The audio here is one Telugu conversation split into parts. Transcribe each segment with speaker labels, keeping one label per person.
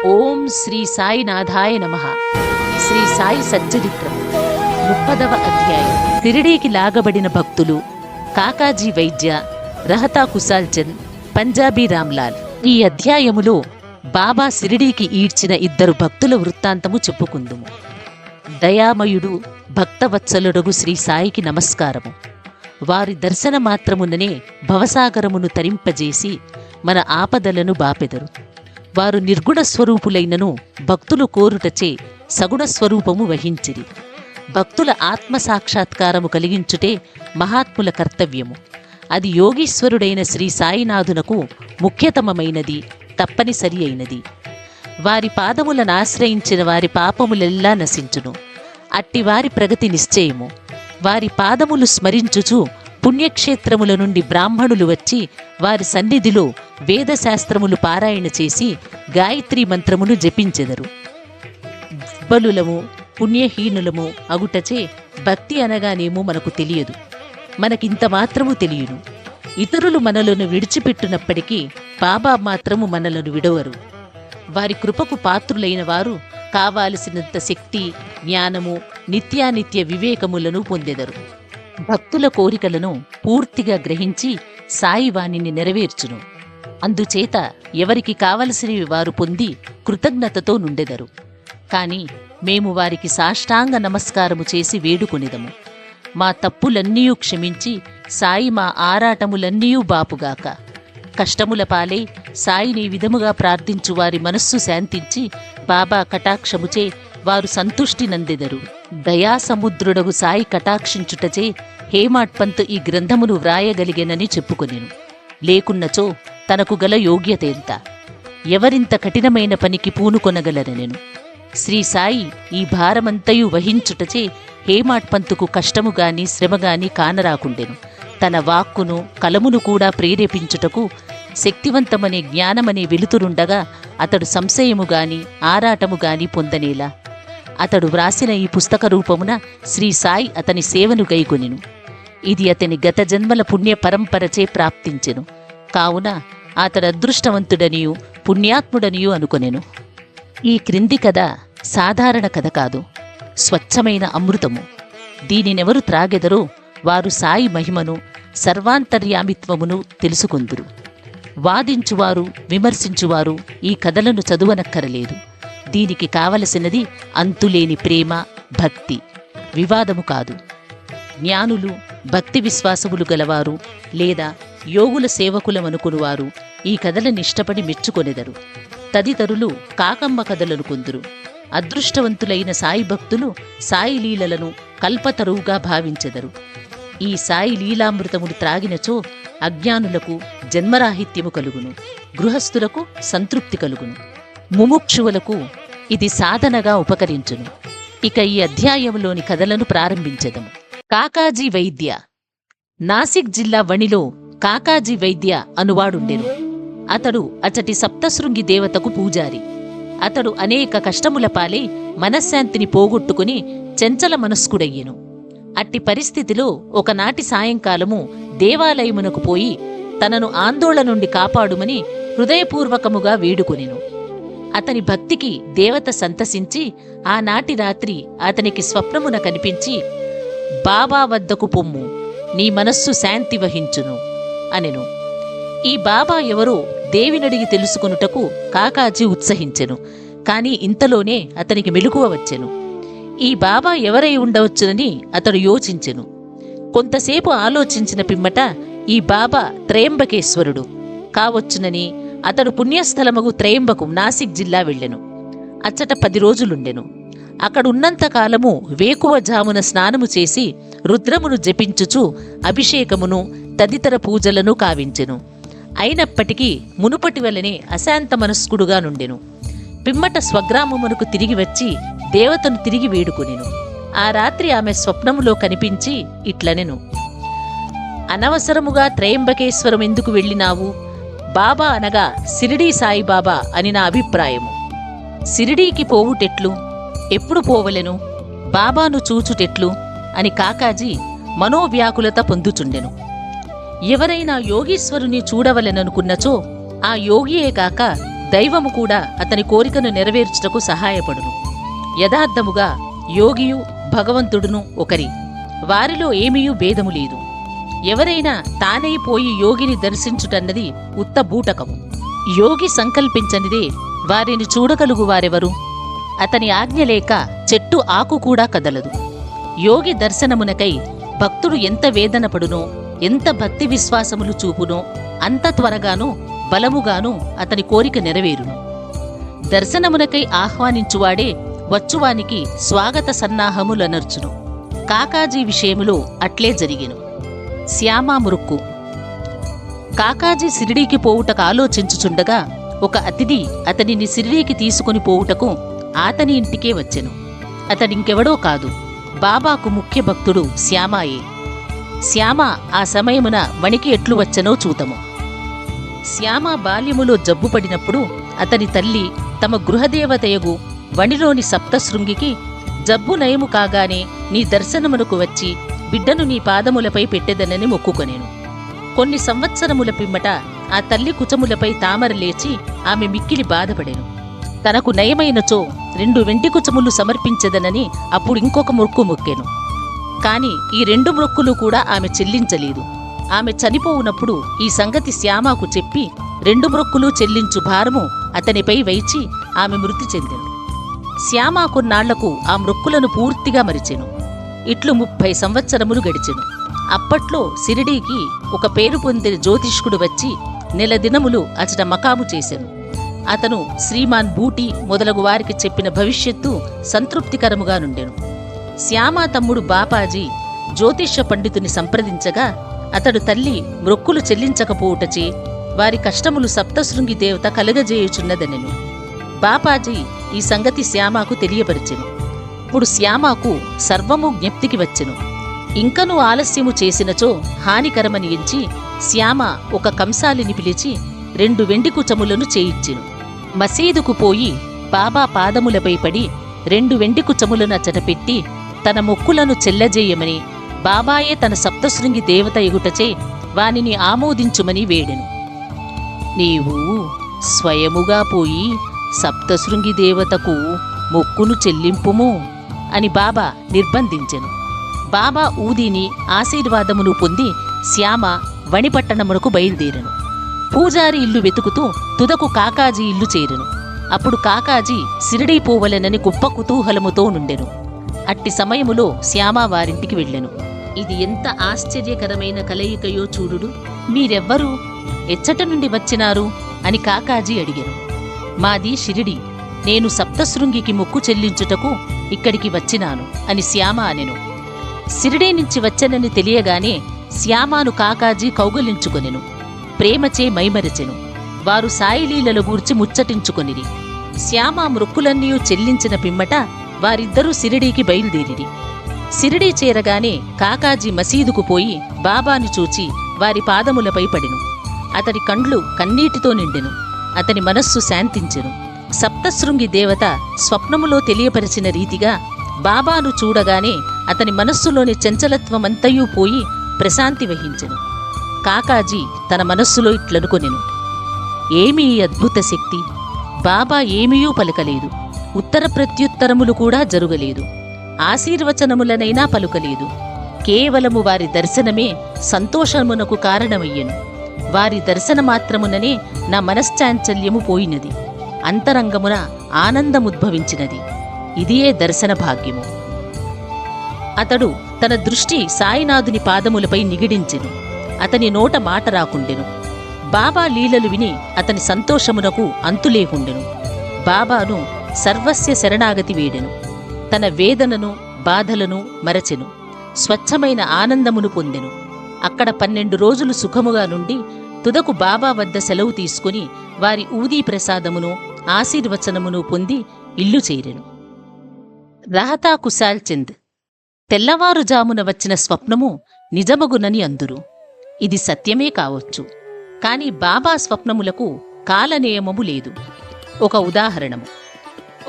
Speaker 1: ఓం శ్రీ సాయినాథాయ నమః. శ్రీ సాయి సచ్చరిత్రం 30వ అధ్యాయం. షిరిడీకి లాగబడిన భక్తులు. కాకాజీ వైద్య, రహతా కుశాల్ చంద్, పంజాబీ రామ్లాల్. ఈ అధ్యాయములో బాబా షిరిడీకి ఈడ్చిన 2 భక్తుల వృత్తాంతము చెప్పుకుందుము. దయామయుడు భక్తవత్సలుడగు శ్రీ సాయికి నమస్కారము. వారి దర్శన మాత్రముననే భవసాగరమును తరింపజేసి మన ఆపదలను బాపెదరు. వారు నిర్గుణ స్వరూపులైనను భక్తులు కోరుటచే సగుణ స్వరూపము వహించిరి. భక్తుల ఆత్మసాక్షాత్కారము కలిగించుటే మహాత్ముల కర్తవ్యము. అది యోగీశ్వరుడైన శ్రీ సాయినాథునకు ముఖ్యతమమైనది, తప్పనిసరి అయినది. వారి పాదములను ఆశ్రయించిన వారి పాపములెల్లా నశించును. అట్టివారి ప్రగతి నిశ్చయము. వారి పాదములు స్మరించుచు పుణ్యక్షేత్రముల నుండి బ్రాహ్మణులు వచ్చి వారి సన్నిధిలో వేదశాస్త్రములు పారాయణ చేసి గాయత్రీ మంత్రమును జపించెదరు. దుర్బలులము, పుణ్యహీనులము అగుటచే భక్తి అనగానేమో మనకు తెలియదు. మనకింత మాత్రము తెలియను. ఇతరులు మనలను విడిచిపెట్టినప్పటికీ బాబా మాత్రము మనలను విడవరు. వారి కృపకు పాత్రులైన వారు కావాల్సినంత శక్తి, జ్ఞానము, నిత్యానిత్య వివేకములను పొందెదరు. భక్తుల కోరికలను పూర్తిగా గ్రహించి సాయి వాణిని నెరవేర్చును. అందుచేత ఎవరికి కావలసినవి వారు పొంది కృతజ్ఞతతో నుండెదరు. కాని మేము వారికి సాష్టాంగ నమస్కారము చేసి వేడుకొనిదము. మా తప్పులన్నీయూ క్షమించి సాయి మా ఆరాటములన్నీయూ బాపుగాక. కష్టముల పాలై సాయిని విధముగా ప్రార్థించు వారి మనస్సు శాంతించి బాబా కటాక్షముచే వారు సంతుష్టి నందెదరు. దయాసముద్రుడగు సాయి కటాక్షించుటచే హేమాట్పంతు ఈ గ్రంథమును వ్రాయగలిగెనని చెప్పుకొనెను. లేకున్నచో తనకు గల యోగ్యత ఎంత? ఎవరింత కఠినమైన పనికి పూనుకొనగలరనెను. శ్రీ సాయి ఈ భారమంతయు వహించుటచే హేమాట్పంతుకు కష్టముగాని శ్రమగాని కానరాకుండెను. తన వాక్కును కలమును కూడా ప్రేరేపించుటకు శక్తివంతమనే జ్ఞానమనే వెలుతురుండగా అతడు సంశయముగాని ఆరాటముగాని పొందనేలా. అతడు వ్రాసిన ఈ పుస్తక రూపమున శ్రీ సాయి అతని సేవను గైకొనెను. ఇది అతని గత జన్మల పుణ్య పరంపరచే ప్రాప్తించెను. కావున అతడు అదృష్టవంతుడనియు పుణ్యాత్ముడనియు అనుకొనెను. ఈ క్రింది కథ సాధారణ కథ కాదు, స్వచ్ఛమైన అమృతము. దీనినెవరు త్రాగెదరో వారు సాయి మహిమను, సర్వాంతర్యామిత్వమును తెలుసుకొందురు. వాదించువారు, విమర్శించువారు ఈ కథలను చదువనక్కరలేదు. దీనికి కావలసినది అంతులేని ప్రేమ, భక్తి, వివాదము కాదు. జ్ఞానులు, భక్తి విశ్వాసములు గలవారు లేదా యోగుల సేవకులమనుకునివారు ఈ కథలను ఇష్టపడి మెచ్చుకొనెదరు. తదితరులు కాకమ్మ కథలను కొందురు. అదృష్టవంతులైన సాయి భక్తులు సాయి లీలలను కల్పతరువుగా భావించెదరు. ఈ సాయి లీలామృతములు త్రాగినచో అజ్ఞానులకు జన్మరాహిత్యము కలుగును, గృహస్థులకు సంతృప్తి కలుగును, ముముక్షువులకు ఇది సాధనగా ఉపకరించును. ఇక ఈ అధ్యాయంలోని కథలను ప్రారంభించెదము. కాకాజీ వైద్య. నాసిక్ జిల్లా వణిలో కాకాజీ వైద్య అనువాడుండెను. అతడు అచటి సప్తశృంగి దేవతకు పూజారి. అతడు అనేక కష్టముల పాలై మనశ్శాంతిని పోగొట్టుకుని చంచల మనస్కుడయ్యెను. అట్టి పరిస్థితిలో ఒకనాటి సాయంకాలము దేవాలయమునకు పోయి తనను ఆందోళన నుండి కాపాడుమని హృదయపూర్వకముగా వేడుకొనెను. అతని భక్తికి దేవత సంతసించి ఆనాటి రాత్రి అతనికి స్వప్నమున కనిపించి, బాబా వద్దకు పొమ్ము, నీ మనస్సు శాంతి వహించును అనెను. ఈ బాబా ఎవరో దేవినడిగి తెలుసుకొనుటకు కాకాజీ ఉత్సహించెను. కాని ఇంతలోనే అతనికి మెలకువ వచ్చెను. ఈ బాబా ఎవరై ఉండవచ్చునని అతడు యోచించెను. కొంతసేపు ఆలోచించిన పిమ్మట ఈ బాబా త్రయంబకేశ్వరుడు కావచ్చునని అతడు పుణ్యస్థలమగు త్రయంబకం నాసిక్ జిల్లా వెళ్ళెను. అచ్చట 10 రోజులుండెను. అక్కడున్నంతకాలము వేకువ జామున స్నానము చేసి రుద్రమును జపించుచు అభిషేకమును తదితర పూజలను కావించెను. అయినప్పటికీ మునుపటి వలనే అశాంత మనస్కుడుగా నుండెను. పిమ్మట స్వగ్రామమునకు తిరిగి వచ్చి దేవతను తిరిగి వేడుకొనెను. ఆ రాత్రి ఆమె స్వప్నములో కనిపించి ఇట్లనెను, అనవసరముగా త్రయంబకేశ్వరం ఎందుకు వెళ్ళినావు? బాబా అనగా షిరిడీ సాయిబాబా అని నా అభిప్రాయము. షిరిడీకి పోవుటెట్లు? ఎప్పుడు పోవలెను? బాబాను చూచుటెట్లు అని కాకాజీ మనోవ్యాకులత పొందుచుండెను. ఎవరైనా యోగీశ్వరుని చూడవలెననుకున్నచో ఆ యోగియే కాక దైవము కూడా అతని కోరికను నెరవేర్చుటకు సహాయపడును. యథార్థముగా యోగియు భగవంతుడును ఒకరి, వారిలో ఏమీయూ భేదము లేదు. ఎవరైనా తానైపోయి యోగిని దర్శించుటన్నది ఉత్త బూటకము. యోగి సంకల్పించనిదే వారిని చూడగలుగు వారెవరు? అతని ఆజ్ఞ లేక చెట్టు ఆకు కూడా కదలదు. యోగి దర్శనమునకై భక్తుడు ఎంత వేదనపడునో, ఎంత భక్తి విశ్వాసములు చూపునో అంత త్వరగానూ బలముగానూ అతని కోరిక నెరవేరును. దర్శనమునకై ఆహ్వానించువాడే వచ్చువానికి స్వాగత సన్నాహములనర్చును. కాకాజీ విషయములో అట్లే జరిగెను. శ్యామా మృక్కు. కాకాజీ సిరిడీకి పోవుటకు ఆలోచించుచుండగా ఒక అతిథి అతనిని సిరిడీకి తీసుకుని పోవుటకు అతని ఇంటికే వచ్చెను. అతడింకెవడో కాదు, బాబాకు ముఖ్య భక్తుడు శ్యామాయే. శ్యామ ఆ సమయమున వణికి ఎట్లు వచ్చెనో చూతము. శ్యామ బాల్యములో జబ్బుపడినప్పుడు అతని తల్లి తమ గృహదేవతయగు వణిలోని సప్తశృంగికి జబ్బు నయము కాగానే నీ దర్శనమునకు వచ్చి బిడ్డను నీ పాదములపై పెట్టెదనని మొక్కుకొనెను. కొన్ని సంవత్సరముల పిమ్మట ఆ తల్లి కుచములపై తామర లేచి ఆమె మిక్కిలి బాధపడెను. తనకు నయమైనచో 2 వెండి కుచములు సమర్పించెదనని అప్పుడు ఇంకొక మొక్కు మొక్కెను. కాని ఈ 2 మొక్కులు కూడా ఆమె చెల్లించలేదు. ఆమె చనిపోవునప్పుడు ఈ సంగతి శ్యామకు చెప్పి 2 మొక్కులు చెల్లించు భారము అతనిపై వైచి ఆమె మృతి చెందెను. శ్యామ కొన్నాళ్లకు ఆ మొక్కులను పూర్తిగా మరిచెను. ఇట్లు 30 సంవత్సరములు గడిచెను. అప్పట్లో సిరిడీకి ఒక పేరు పొందిన జ్యోతిష్కుడు వచ్చి నెల దినములు అచట మకాము చేసెను. అతను శ్రీమాన్ బూటి మొదలగు వారికి చెప్పిన భవిష్యత్తు సంతృప్తికరముగా నుండెను. శ్యామ తమ్ముడు బాపాజీ జ్యోతిష్య పండితుని సంప్రదించగా అతడు తల్లి మ్రొక్కులు చెల్లించకపోవుటచే వారి కష్టములు సప్తశృంగి దేవత కలగజేయుచున్నదనెను. బాపాజీ ఈ సంగతి శ్యామకు తెలియపరిచెను. ఇప్పుడు శ్యామకు సర్వము జ్ఞప్తికి వచ్చెను. ఇంకనూ ఆలస్యము చేసినచో హానికరమని ఎంచి శ్యామ ఒక కంసాలిని పిలిచి 2 వెండి కుచములను చేయిచ్చెను. మసీదుకు పోయి బాబా పాదములపై పడి 2 వెండి కుచములను అచ్చట పెట్టి తన మొక్కులను చెల్లజేయమని, బాబాయే తన సప్తశృంగి దేవత ఎగుటచే వానిని ఆమోదించుమని వేడెను. నీవు స్వయముగా పోయి సప్తశృంగి దేవతకు మొక్కును చెల్లింపుము అని బాబా నిర్బంధించెను. బాబా ఊదిని ఆశీర్వాదమును పొంది శ్యామ వణిపట్టణమునకు బయలుదేరెను. పూజారి ఇల్లు వెతుకుతూ తుదకు కాకాజీ ఇల్లు చేరెను. అప్పుడు కాకాజీ సిరిడీ పోవలెనని గొప్ప కుతూహలముతో నుండెను. అట్టి సమయములో శ్యామ వారింటికి వెళ్ళెను. ఇది ఎంత ఆశ్చర్యకరమైన కలయికయో చూడుడు. మీరెవ్వరు, ఎచ్చట నుండి వచ్చినారు అని కాకాజీ అడిగెను. మాది షిరిడి, నేను సప్తశృంగికి మొక్కు చెల్లించుటకు ఇక్కడికి వచ్చినాను అని శ్యామ అనెను. సిరిడీ నుంచి వచ్చెనని తెలియగానే శ్యామను కాకాజీ కౌగలించుకొనెను. ప్రేమచే మైమరచెను. వారు సాయిలీలలో గూర్చి ముచ్చటించుకొనిరి. శ్యామ మృక్కులన్నీ చెల్లించిన పిమ్మట వారిద్దరూ సిరిడీకి బయలుదేరిరి. సిరిడీ చేరగానే కాకాజీ మసీదుకు పోయి బాబాను చూచి వారి పాదములపై పడెను. అతడి కండ్లు కన్నీటితో నిండెను. అతని మనస్సు శాంతించెను. సప్తశృంగి దేవత స్వప్నములో తెలియపరిచిన రీతిగా బాబాను చూడగానే అతని మనస్సులోని చంచలత్వమంతయూ పోయి ప్రశాంతి వహించెను. కాకాజీ తన మనస్సులో ఇట్లనుకొనెను, ఏమీ అద్భుత శక్తి! బాబా ఏమీయూ పలకలేదు, ఉత్తర ప్రత్యుత్తరములు కూడా జరుగలేదు, ఆశీర్వచనములనైనా పలుకలేదు. కేవలము వారి దర్శనమే సంతోషమునకు కారణమయ్యెను. వారి దర్శనమాత్రముననే నా మనశ్చాంచల్యము పోయినది, అంతరంగమున ఆనందముద్భవించినది. ఇదియే దర్శన భాగ్యము. అతడు తన దృష్టి సాయినాథుని పాదములపై నిగిడించెను. అతని నోట మాట రాకుండెను. బాబా లీలలు విని అతని సంతోషమునకు అంతులేకుండెను. బాబాను సర్వస్య శరణాగతి వేడెను. తన వేదనను బాధలను మరచెను. స్వచ్ఛమైన ఆనందమును పొందెను. అక్కడ 12 రోజులు సుఖముగా నుండి తుదకు బాబా వద్ద సెలవు తీసుకుని వారి ఊదీ ప్రసాదమును ఆశీర్వచనమును పొంది ఇల్లు చేరెను. రహతా కుశాల్ చంద్. తెల్లవారుజామున వచ్చిన స్వప్నము నిజమగునని అందురు. ఇది సత్యమే కావచ్చు. కాని బాబా స్వప్నములకు కాలనియమము లేదు. ఒక ఉదాహరణము.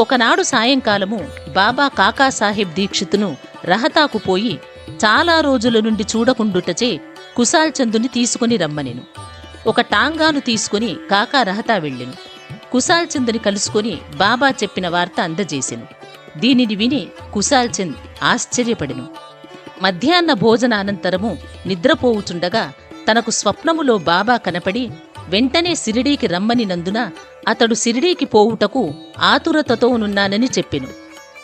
Speaker 1: ఒకనాడు సాయంకాలము బాబా కాకాసాహెబ్ దీక్షితును రహతాకు పోయి చాలా రోజుల నుండి చూడకుండుటచే కుశాల్ చందుని తీసుకుని రమ్మనెను. ఒక టాంగాను తీసుకుని కాకా రహతా వెళ్ళెను. కుశాల్ చంద్ని కలుసుకొని బాబా చెప్పిన వార్త అందజేసెను. దీనిని విని కుశాల్ చంద్ ఆశ్చర్యపడెను. మధ్యాహ్న భోజనానంతరము నిద్రపోవుచుండగా తనకు స్వప్నములో బాబా కనపడి వెంటనే సిరిడీకి రమ్మనినందున అతడు సిరిడీకి పోవుటకు ఆతురతతోనున్నానని చెప్పెను.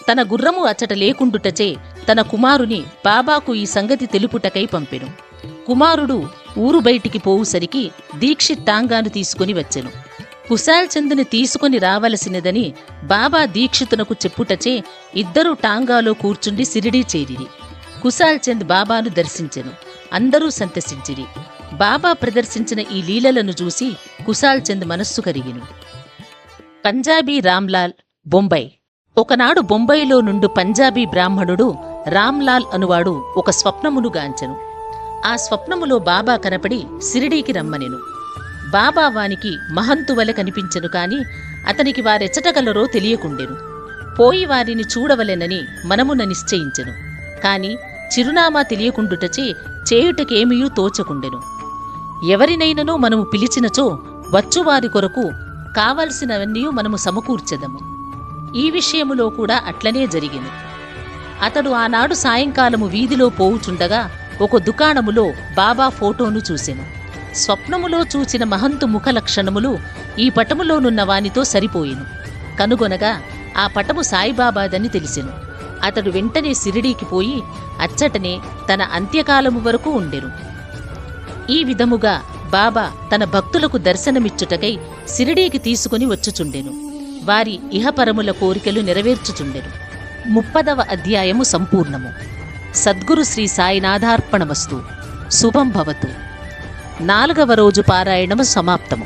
Speaker 1: తన గుర్రము అచ్చట లేకుండుటచే తన కుమారుని బాబాకు ఈ సంగతి తెలుపుటకై పంపెను. కుమారుడు ఊరు బయటికి పోవుసరికి దీక్షిత్ టాంగాను తీసుకుని వచ్చెను. కుశాల్ చంద్ని తీసుకుని రావలసినదని బాబా దీక్షితునకు చెప్పుటచే ఇద్దరూ టాంగాలో కూర్చుండి సిరిడీ చేరిరి. కుశాల్ చంద్ బాబాను దర్శించెను. అందరూ సంతసించిరి. బాబా ప్రదర్శించిన ఈ లీలలను చూసి కుశాల్ చంద్ మనస్సు కరిగిను. పంజాబీ రామ్లాల్, బొంబాయి. ఒకనాడు బొంబాయిలో నుండు పంజాబీ బ్రాహ్మణుడు రామ్లాల్ అనువాడు ఒక స్వప్నమును గాంచెను. ఆ స్వప్నములో బాబా కనపడి సిరిడీకి రమ్మనెను. బాబా వానికి మహంతువలె కనిపించెను కాని అతనికి వారెచ్చటగలరో తెలియకుండెను. పోయి వారిని చూడవలెనని మనమున నిశ్చయించెను. కాని చిరునామా తెలియకుండుటచే చేయుటకేమియూ తోచకుండెను. ఎవరినైననో మనము పిలిచినచో వచ్చువారి కొరకు కావలసినవన్నీ మనము సమకూర్చెదము. ఈ విషయములో కూడా అట్లనే జరిగెను. అతడు ఆనాడు సాయంకాలము వీధిలో పోవుచుండగా ఒక దుకాణములో బాబా ఫోటోను చూసెను. స్వప్నములో చూచిన మహంతు ముఖ లక్షణములు ఈ పటములోనున్న వానితో సరిపోయెను. కనుగొనగా ఆ పటము సాయిబాబాదని తెలిసెను. అతడు వెంటనే సిరిడీకి పోయి అచ్చటనే తన అంత్యకాలము వరకు ఉండెను. ఈ విధముగా బాబా తన భక్తులకు దర్శనమిచ్చుటకై సిరిడీకి తీసుకుని వచ్చుచుండెను. వారి ఇహపరముల కోరికలు నెరవేర్చుచుండెను. 30వ అధ్యాయము సంపూర్ణము. సద్గురు శ్రీ సాయినాథార్పణమస్తు. శుభం భవతు. 4వ రోజు పారాయణము సమాప్తము.